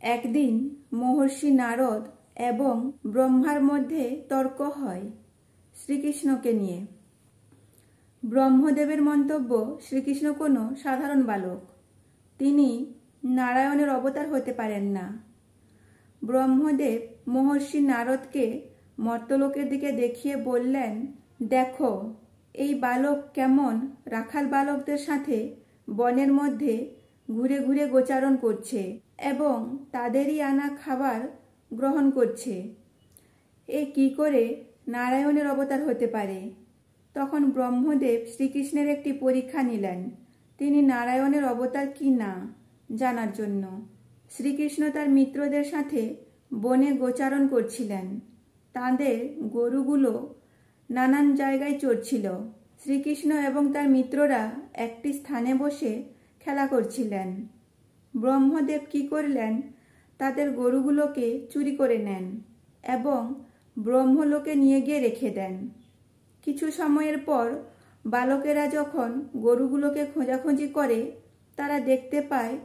একদিন মহর্ষি নারদ এবং ব্রহ্মার মধ্যে তর্ক হয় শ্রীকৃষ্ণকে নিয়ে। ব্রহ্মদেবের মন্তব্য, শ্রীকৃষ্ণ কোনো সাধারণ বালক, তিনি নারায়ণের অবতার হতে পারেন না। ব্রহ্মদেব মহর্ষি নারদকে মর্তলোকের দিকে দেখিয়ে বললেন, দেখো এই বালক কেমন রাখাল বালকদের সাথে বনের মধ্যে ঘুরে ঘুরে গোচারণ করছে এবং তাদেরই আনা খাবার গ্রহণ করছে। এ কি করে নারায়ণের অবতার হতে পারে? তখন ব্রহ্মদেব শ্রীকৃষ্ণের একটি পরীক্ষা নিলেন, তিনি নারায়ণের অবতার কি না জানার জন্য। শ্রীকৃষ্ণ তার মিত্রদের সাথে বনে গোচারণ করছিলেন। তাদের গরুগুলো নানান জায়গায় চড়ছিল। শ্রীকৃষ্ণ এবং তার মিত্ররা একটি স্থানে বসে খেলা করছিলেন। ব্রহ্মদেব কি করলেন, তাদের গরুগুলোকে চুরি করে নেন এবং ব্রহ্মলোকে নিয়ে গিয়ে রেখে দেন। কিছু সময়ের পর বালকেরা যখন গরুগুলোকে খোঁজাখুঁজি করে, তারা দেখতে পায়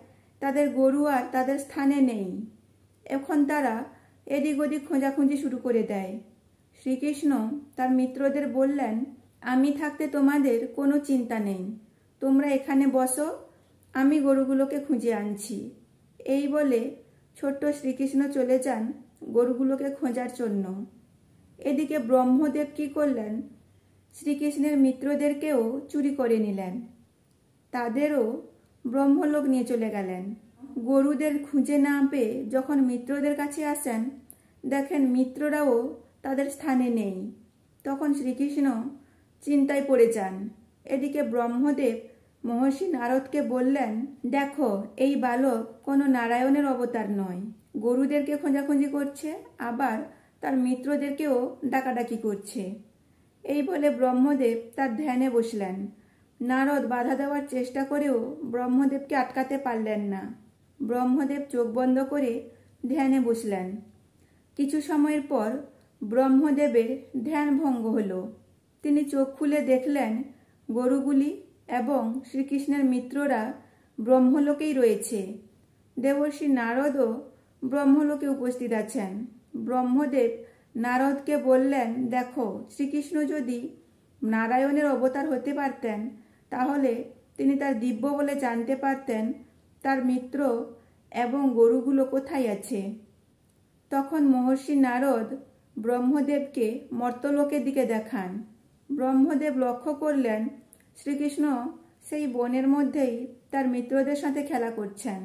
তাদের গরু আর তাদের স্থানে নেই। এখন তারা এদিক ওদিক খোঁজাখুঁজি শুরু করে দেয়। শ্রীকৃষ্ণ তার মিত্রদের বললেন, আমি থাকতে তোমাদের কোনো চিন্তা নেই, তোমরা এখানে বসো, আমি গরুগুলোকে খুঁজে আনছি। এই বলে ছোট্ট শ্রীকৃষ্ণ চলে যান গরুগুলোকে খোঁজার জন্য। এদিকে ব্রহ্মদেব কি করলেন, শ্রীকৃষ্ণের মিত্রদেরকেও চুরি করে নিলেন। তাদেরও ব্রহ্মলোক নিয়ে চলে গেলেন। গরুদের খুঁজে না পেয়ে যখন মিত্রদের কাছে আসেন, দেখেন মিত্ররাও তাদের স্থানে নেই। তখন শ্রীকৃষ্ণ চিন্তায় পড়ে যান। এদিকে ব্রহ্মদেব মহর্ষি নারদকে বললেন, দেখো এই বালক কোনো নারায়ণের অবতার নয়, গরুদেরকে খোঁজাখুঁজি করছে, আবার তার মিত্রদেরকেও ডাকাডাকি করছে। এই বলে ব্রহ্মদেব তার ধ্যানে বসলেন। নারদ বাধা দেওয়ার চেষ্টা করেও ব্রহ্মদেবকে আটকাতে পারলেন না। ব্রহ্মদেব চোখ বন্ধ করে ধ্যানে বসলেন। কিছু সময়ের পর ব্রহ্মদেবের ধ্যান ভঙ্গ হলো। তিনি চোখ খুলে দেখলেন গরুগুলি এবং শ্রীকৃষ্ণের মিত্ররা ব্রহ্মলোকেই রয়েছে। দেবর্ষি নারদও ব্রহ্মলোকে উপস্থিত আছেন। ব্রহ্মদেব নারদকে বললেন, দেখো শ্রীকৃষ্ণ যদি নারায়ণের অবতার হতে পারতেন, তাহলে তিনি তার দিব্য বলে জানতে পারতেন তার মিত্র এবং গরুগুলো কোথায় আছে। তখন মহর্ষি নারদ ব্রহ্মদেবকে মর্তলোকের দিকে দেখান। ব্রহ্মদেব লক্ষ্য করলেন শ্রীকৃষ্ণ সেই বনের মধ্যেই তার মিত্রদের সাথে খেলা করছেন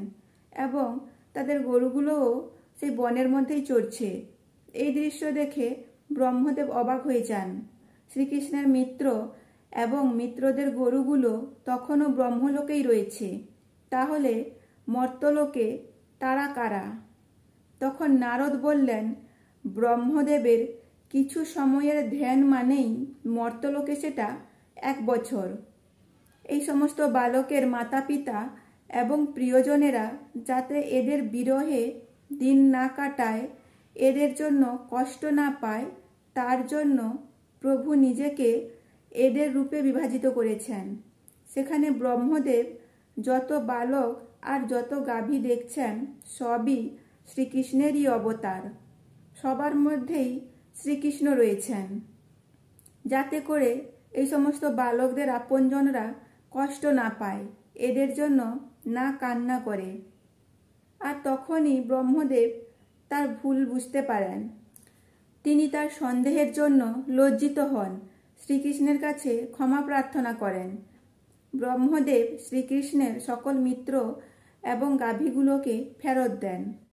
এবং তাদের গরুগুলোও সেই বনের মধ্যেই চড়ছে। এই দৃশ্য দেখে ব্রহ্মদেব অবাক হয়ে যান। শ্রীকৃষ্ণের মিত্র এবং মিত্রদের গরুগুলো তখনও ব্রহ্মলোকেই রয়েছে, তাহলে মর্তলোকে তারা কারা? তখন নারদ বললেন, ব্রহ্মদেবের কিছু সময়ের ধ্যান মানেই মর্তলোকে সেটা 1 বছর। এই সমস্ত বালকের মাতা পিতা এবং প্রিয়জনেরা যাতে এদের বিরহে দিন না কাটায়, এদের জন্য কষ্ট না পায়, তার জন্য প্রভু নিজেকে এদের রূপে বিভাজিত করেছেন। সেখানে ব্রহ্মদেব যত বালক আর যত গাভী দেখছেন, সবই শ্রীকৃষ্ণেরই অবতার। সবার মধ্যেই শ্রীকৃষ্ণ রয়েছেন, যাতে করে এই সমস্ত বালকদের আপনজনরা কষ্ট না পায়, এদের জন্য না কান্না করে। আর তখনই ব্রহ্মদেব তার ভুল বুঝতে পারেন। তিনি তার সন্দেহের জন্য লজ্জিত হন, শ্রীকৃষ্ণের কাছে ক্ষমা প্রার্থনা করেন। ব্রহ্মদেব শ্রীকৃষ্ণের সকল মিত্র এবং গাভীগুলোকে ফেরত দেন।